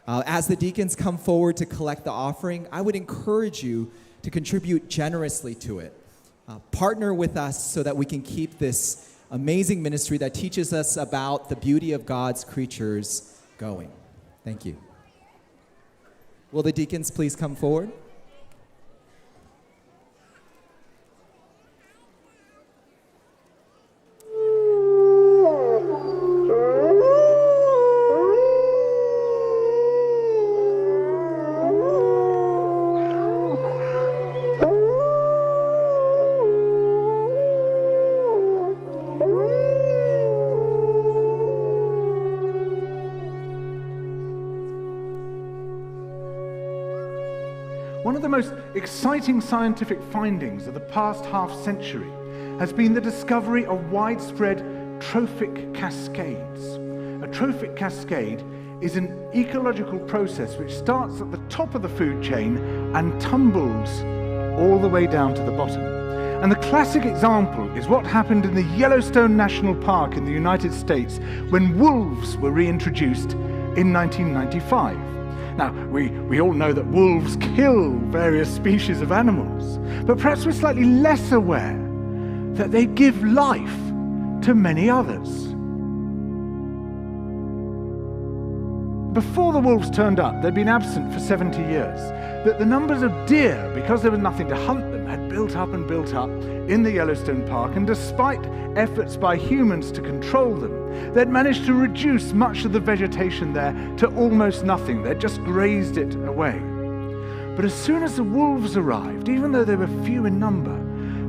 as the deacons come forward to collect the offering, I would encourage you to contribute generously to it. Partner with us so that we can keep this amazing ministry that teaches us about the beauty of God's creatures going. Thank you. Will the deacons please come forward? One of the most exciting scientific findings of the past half-century has been the discovery of widespread trophic cascades. A trophic cascade is an ecological process which starts at the top of the food chain and tumbles all the way down to the bottom. And the classic example is what happened in the Yellowstone National Park in the United States when wolves were reintroduced in 1995. Now, we all know that wolves kill various species of animals, but perhaps we're slightly less aware that they give life to many others. Before the wolves turned up, they'd been absent for 70 years. That the numbers of deer, because there was nothing to hunt them, had built up in the Yellowstone Park, and despite efforts by humans to control them, they'd managed to reduce much of the vegetation there to almost nothing. They'd just grazed it away. But as soon as the wolves arrived, even though they were few in number,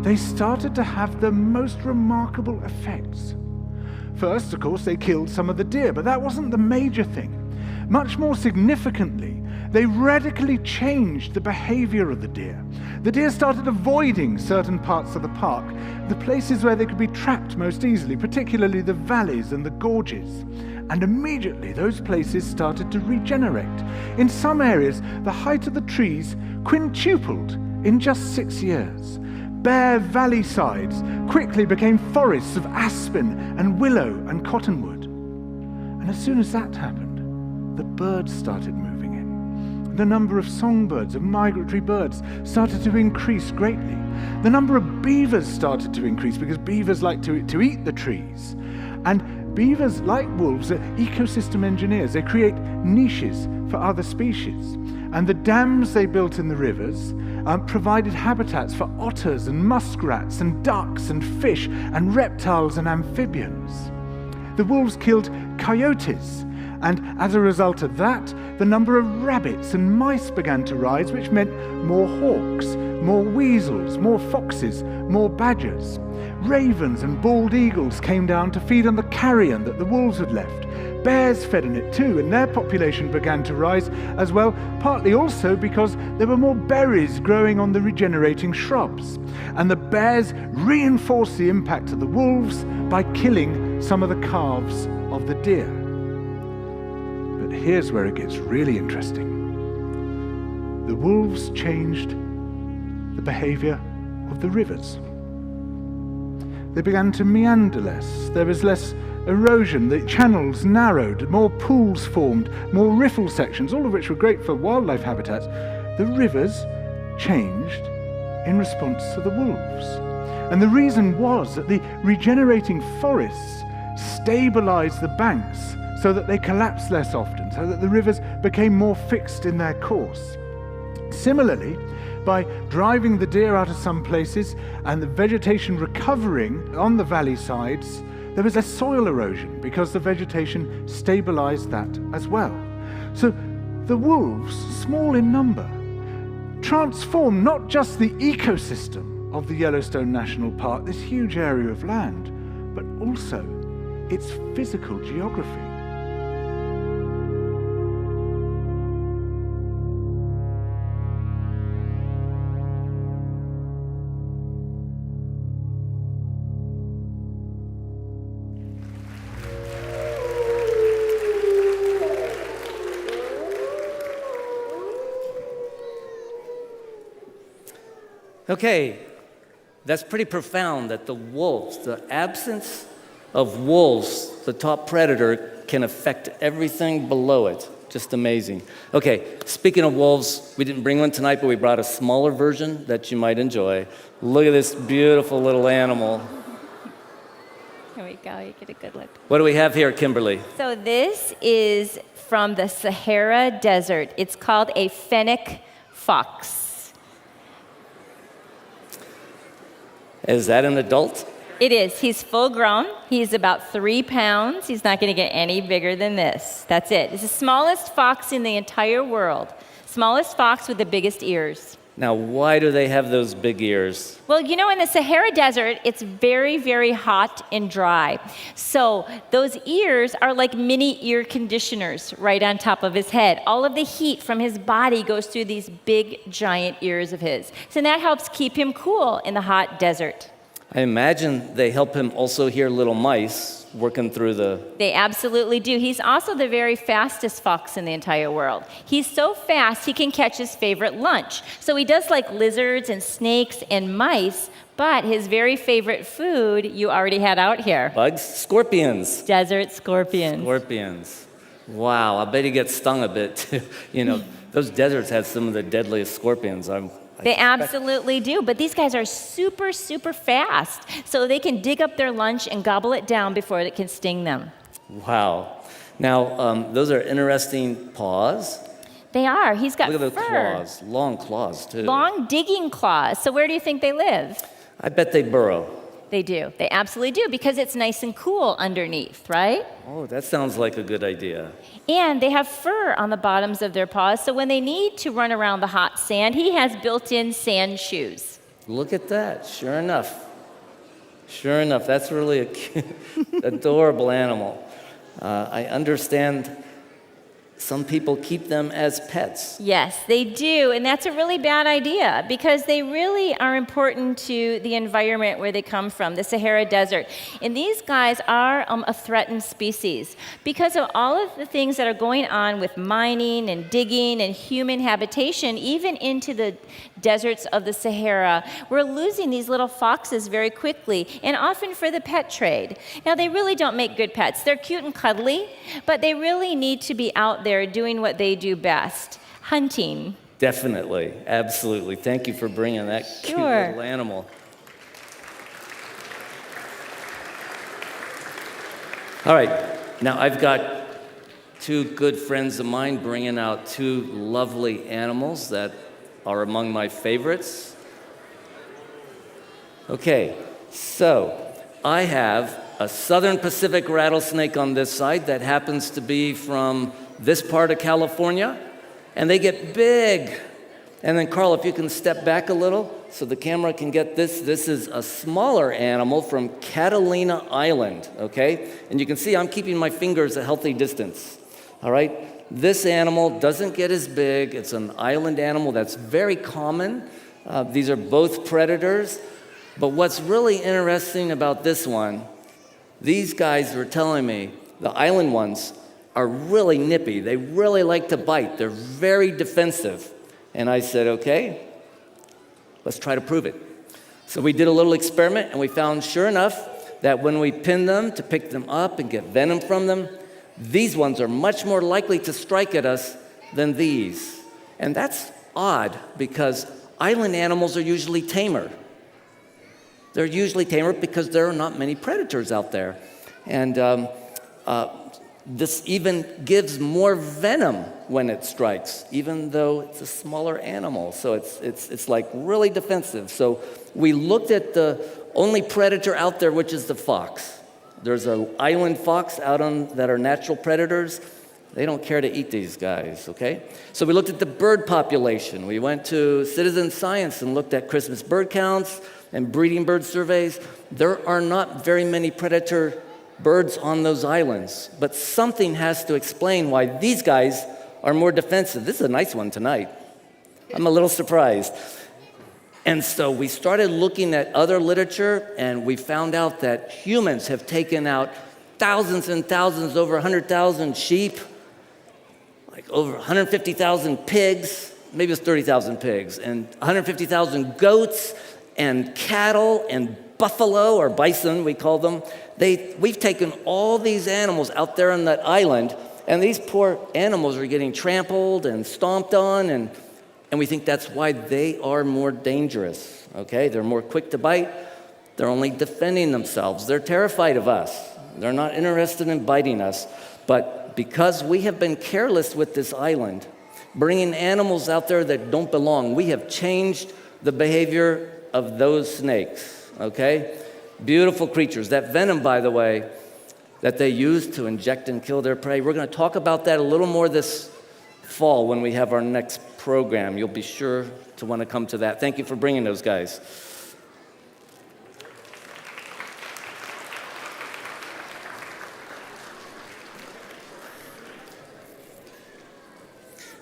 they started to have the most remarkable effects. First, of course, they killed some of the deer, but that wasn't the major thing. Much more significantly, they radically changed the behavior of the deer. The deer started avoiding certain parts of the park, the places where they could be trapped most easily, particularly the valleys and the gorges. And immediately those places started to regenerate. In some areas, the height of the trees quintupled in just 6 years. Bare valley sides quickly became forests of aspen and willow and cottonwood. And as soon as that happened, the birds started moving in. The number of songbirds, of migratory birds, started to increase greatly. The number of beavers started to increase because beavers like to eat the trees. And beavers, like wolves, are ecosystem engineers. They create niches for other species. And the dams they built in the rivers provided habitats for otters and muskrats and ducks and fish and reptiles and amphibians. The wolves killed coyotes, and as a result of that, the number of rabbits and mice began to rise, which meant more hawks, more weasels, more foxes, more badgers. Ravens and bald eagles came down to feed on the carrion that the wolves had left. Bears fed on it too, and their population began to rise as well, partly also because there were more berries growing on the regenerating shrubs. And the bears reinforced the impact of the wolves by killing some of the calves of the deer. But here's where it gets really interesting. The wolves changed the behavior of the rivers. They began to meander less. There was less erosion. The channels narrowed, more pools formed, more riffle sections, all of which were great for wildlife habitats. The rivers changed in response to the wolves. And the reason was that the regenerating forests stabilized the banks so that they collapsed less often, so that the rivers became more fixed in their course. Similarly, by driving the deer out of some places and the vegetation recovering on the valley sides, there was less soil erosion because the vegetation stabilized that as well. So the wolves, small in number, transformed not just the ecosystem of the Yellowstone National Park, this huge area of land, but also its physical geography. Okay, that's pretty profound that the wolves, the absence of wolves, the top predator, can affect everything below it. Just amazing. Okay, speaking of wolves, we didn't bring one tonight, but we brought a smaller version that you might enjoy. Look at this beautiful little animal. Here we go. You get a good look. What do we have here, Kimberly? So this is from the Sahara Desert. It's called a fennec fox. Is that an adult? It is. He's full grown. He's about 3 pounds. He's not going to get any bigger than this. That's it. It's the smallest fox in the entire world. Smallest fox with the biggest ears. Now, why do they have those big ears? Well, you know, in the Sahara Desert, it's very, very hot and dry. So those ears are like mini ear conditioners right on top of his head. All of the heat from his body goes through these big, giant ears of his. So that helps keep him cool in the hot desert. I imagine they help him also hear little mice working through the... They absolutely do. He's also the very fastest fox in the entire world. He's so fast, he can catch his favorite lunch. So he does like lizards and snakes and mice, but his very favorite food you already had out here. Bugs? Scorpions. Desert scorpions. Scorpions. Wow, I bet he gets stung a bit too. You know, those deserts have some of the deadliest scorpions. They absolutely do, but these guys are super, super fast. So they can dig up their lunch and gobble it down before it can sting them. Wow. Now, those are interesting paws. They are. He's got Look at the fur. claws. Long claws, too. Long digging claws. So where do you think they live? I bet they burrow. They do. They absolutely do because it's nice and cool underneath, right? Oh, that sounds like a good idea. And they have fur on the bottoms of their paws, so when they need to run around the hot sand, he has built-in sand shoes. Look at that. Sure enough. Sure enough. That's really a cute, adorable animal. I understand some people keep them as pets. Yes, they do, and that's a really bad idea because they really are important to the environment where they come from, the Sahara Desert. And these guys are a threatened species because of all of the things that are going on with mining and digging and human habitation, even into the deserts of the Sahara. We're losing these little foxes very quickly, and often for the pet trade. Now, they really don't make good pets. They're cute and cuddly, but they really need to be out there doing what they do best, hunting. Definitely. Absolutely. Thank you for bringing that cute little animal. All right. Now, I've got two good friends of mine bringing out two lovely animals that are among my favorites. Okay, so I have a southern Pacific rattlesnake on this side that happens to be from this part of California, and they get big. And then, Carl, if you can step back a little so the camera can get this. This is a smaller animal from Catalina Island, okay? And you can see I'm keeping my fingers a healthy distance, all right? This animal doesn't get as big. It's an island animal that's very common. These are both predators. But what's really interesting about this one, these guys were telling me, the island ones are really nippy. They really like to bite. They're very defensive. And I said, okay, let's try to prove it. So we did a little experiment, and we found, sure enough, that when we pin them to pick them up and get venom from them, these ones are much more likely to strike at us than these. And that's odd because island animals are usually tamer. They're usually tamer because there are not many predators out there. And this even gives more venom when it strikes, even though it's a smaller animal. So it's like really defensive. So we looked at the only predator out there, which is the fox. There's an island fox out on that are natural predators. They don't care to eat these guys, okay? So we looked at the bird population. We went to citizen science and looked at Christmas bird counts and breeding bird surveys. There are not very many predator birds on those islands, but something has to explain why these guys are more defensive. This is a nice one tonight. I'm a little surprised. And so we started looking at other literature, and we found out that humans have taken out thousands and thousands, over 100,000 sheep, like over 150,000 pigs, maybe it's 30,000 pigs, and 150,000 goats and cattle and buffalo, or bison, we call them. We've taken all these animals out there on that island, and these poor animals are getting trampled and stomped on, and we think that's why they are more dangerous, okay? They're more quick to bite. They're only defending themselves. They're terrified of us. They're not interested in biting us. But because we have been careless with this island, bringing animals out there that don't belong, we have changed the behavior of those snakes, okay? Beautiful creatures. That venom, by the way, that they use to inject and kill their prey, we're going to talk about that a little more this fall when we have our next program. You'll be sure to want to come to that. Thank you for bringing those guys.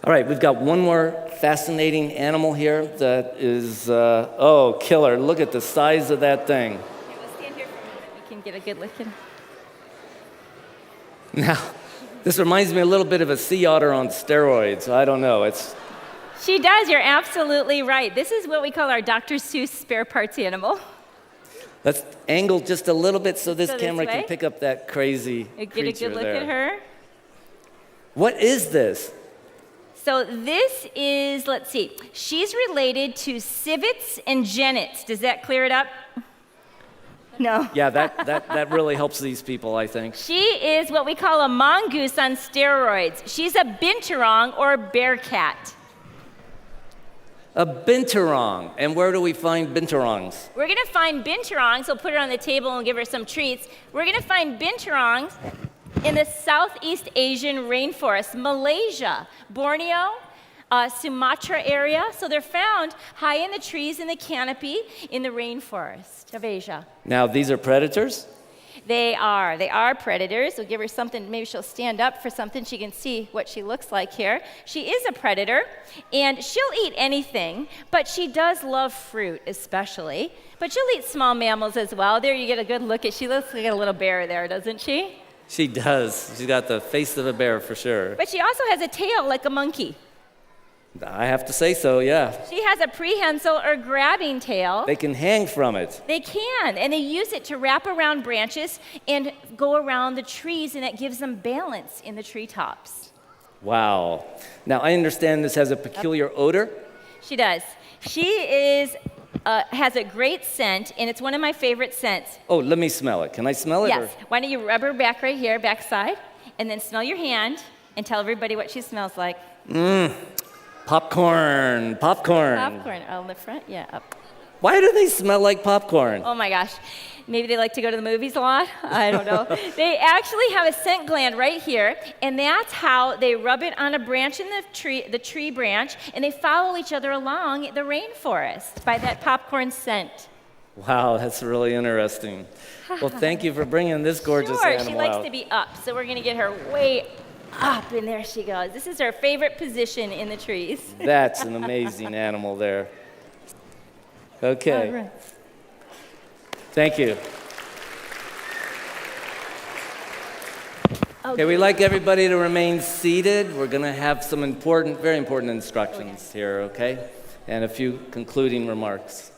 All right, we've got one more fascinating animal here that is, killer. Look at the size of that thing. Okay, we'll stand here for a minute. We can get a good look at him. Now, this reminds me a little bit of a sea otter on steroids. I don't know. She does. You're absolutely right. This is what we call our Dr. Seuss spare parts animal. Let's angle just a little bit so this So this camera can way? pick up that crazy Get a creature good look there. at her. What is this? So this is, let's see, she's related to civets and genets. Does that clear it up? No. Yeah, that really helps these people, I think. She is what we call a mongoose on steroids. She's a binturong or bear cat. A binturong. And where do we find binturongs? We're going to find binturongs. We'll put her on the table and give her some treats. We're going to find binturongs in the Southeast Asian rainforest, Malaysia, Borneo, Sumatra area. So they're found high in the trees in the canopy in the rainforest of Asia. Now, these are predators? They are predators. We'll give her something, maybe she'll stand up for something. She can see what she looks like here. She is a predator, and she'll eat anything, but she does love fruit especially. But she'll eat small mammals as well. There you get a good look at, she looks like a little bear there, doesn't she? She does. She's got the face of a bear for sure. But she also has a tail like a monkey. I have to say so, yeah. She has a prehensile or grabbing tail. They can hang from it. They can, and they use it to wrap around branches and go around the trees, and it gives them balance in the treetops. Wow. Now, I understand this has a peculiar odor. She does. She has a great scent, and it's one of my favorite scents. Oh, let me smell it. Can I smell it? Yes. Or? Why don't you rub her back right here, backside, and then smell your hand and tell everybody what she smells like. Popcorn. Popcorn. On the front? Yeah, up. Why do they smell like popcorn? Oh my gosh. Maybe they like to go to the movies a lot? I don't know. They actually have a scent gland right here, and that's how they rub it on a branch in the tree branch, and they follow each other along the rainforest by that popcorn scent. Wow, that's really interesting. Well, thank you for bringing this gorgeous animal She likes out. to be up, so we're going to get her way up, and there she goes. This is her favorite position in the trees. That's an amazing animal there. Okay. All right. Thank you. Okay, we'd like everybody to remain seated. We're going to have some very important instructions here, okay? And a few concluding remarks.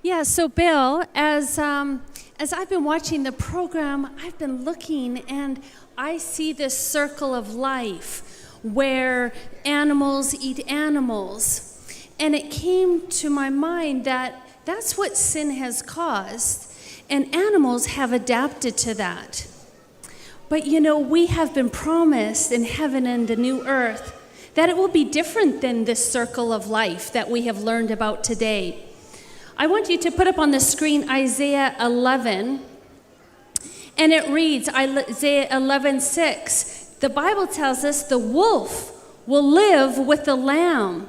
Yeah, so Bill, as I've been watching the program, I've been looking and I see this circle of life where animals eat animals. And it came to my mind that that's what sin has caused, and animals have adapted to that. But you know, we have been promised in heaven and the new earth that it will be different than this circle of life that we have learned about today. I want you to put up on the screen Isaiah 11, and it reads, Isaiah 11:6. The Bible tells us the wolf will live with the lamb,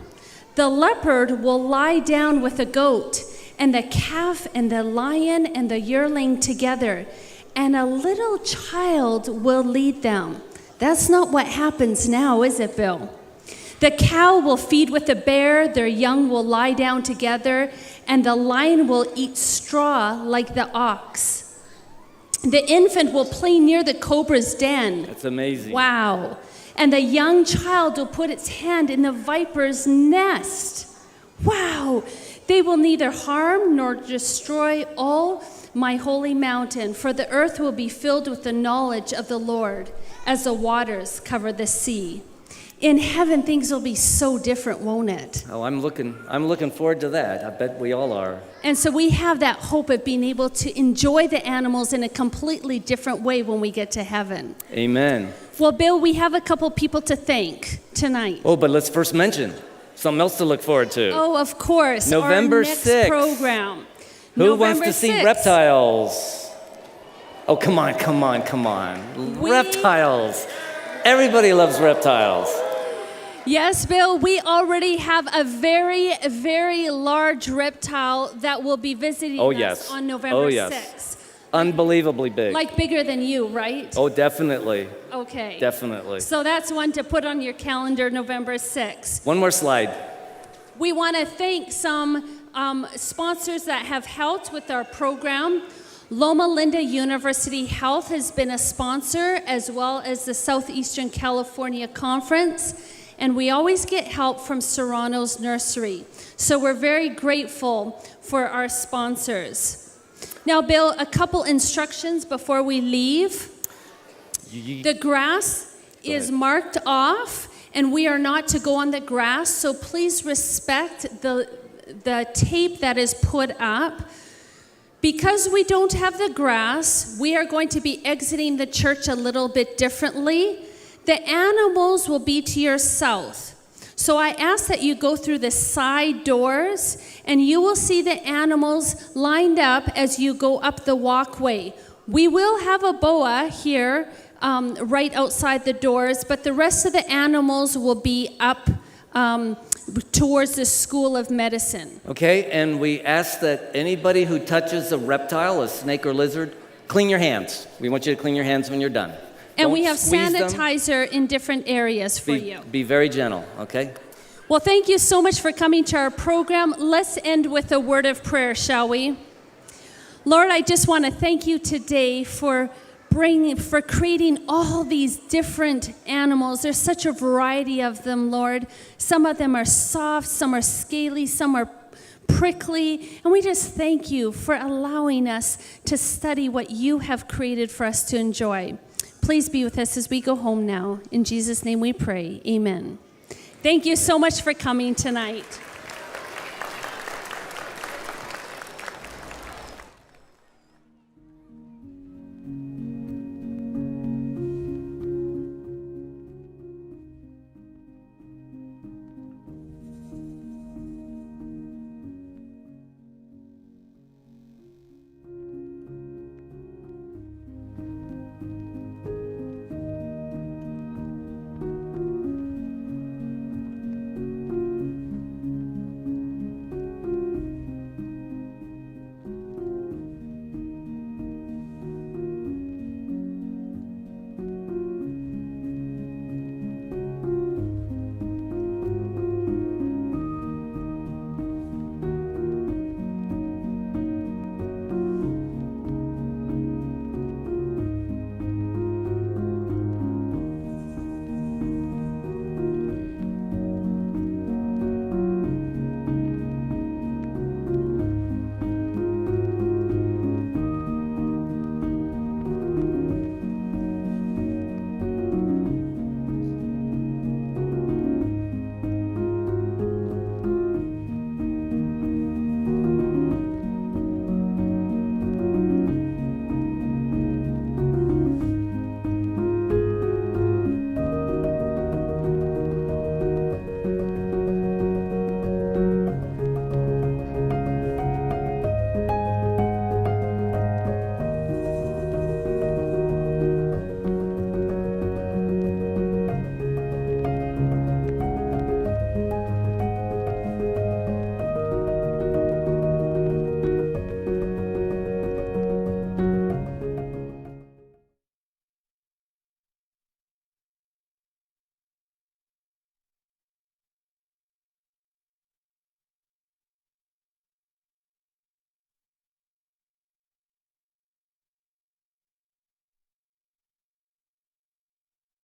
the leopard will lie down with the goat, and the calf and the lion and the yearling together, and a little child will lead them. That's not what happens now, is it, Bill? The cow will feed with the bear, their young will lie down together, and the lion will eat straw like the ox. The infant will play near the cobra's den. That's amazing. Wow. And the young child will put its hand in the viper's nest. Wow. They will neither harm nor destroy all my holy mountain, for the earth will be filled with the knowledge of the Lord as the waters cover the sea. In heaven, things will be so different, won't it? Oh, I'm looking forward to that. I bet we all are. And so we have that hope of being able to enjoy the animals in a completely different way when we get to heaven. Amen. Well, Bill, we have a couple people to thank tonight. Oh, but let's first mention something else to look forward to. Oh, of course. November our next 6th. program. Who November wants to see 6th. reptiles? Oh, come on. Reptiles. Everybody loves reptiles. Yes, Bill, we already have a very, very large reptile that will be visiting us on November 6th. Unbelievably big. Like bigger than you, right? Oh, definitely. Okay. Definitely. So that's one to put on your calendar, November 6th. One more slide. We want to thank some sponsors that have helped with our program. Loma Linda University Health has been a sponsor, as well as the Southeastern California Conference. And we always get help from Serrano's Nursery. So we're very grateful for our sponsors. Now, Bill, a couple instructions before we leave. The grass is marked off, and we are not to go on the grass, so please respect the tape that is put up. Because we don't have the grass, we are going to be exiting the church a little bit differently. The animals will be to your south. So I ask that you go through the side doors, and you will see the animals lined up as you go up the walkway. We will have a boa here right outside the doors, but the rest of the animals will be up towards the School of Medicine. Okay, and we ask that anybody who touches a reptile, a snake or lizard, clean your hands. We want you to clean your hands when you're done. And Don't we have squeeze them. sanitizer in different areas for you. Be very gentle, okay? Well, thank you so much for coming to our program. Let's end with a word of prayer, shall we? Lord, I just want to thank you today for creating all these different animals. There's such a variety of them, Lord. Some of them are soft, some are scaly, some are prickly. And we just thank you for allowing us to study what you have created for us to enjoy. Please be with us as we go home now. In Jesus' name we pray. Amen. Thank you so much for coming tonight.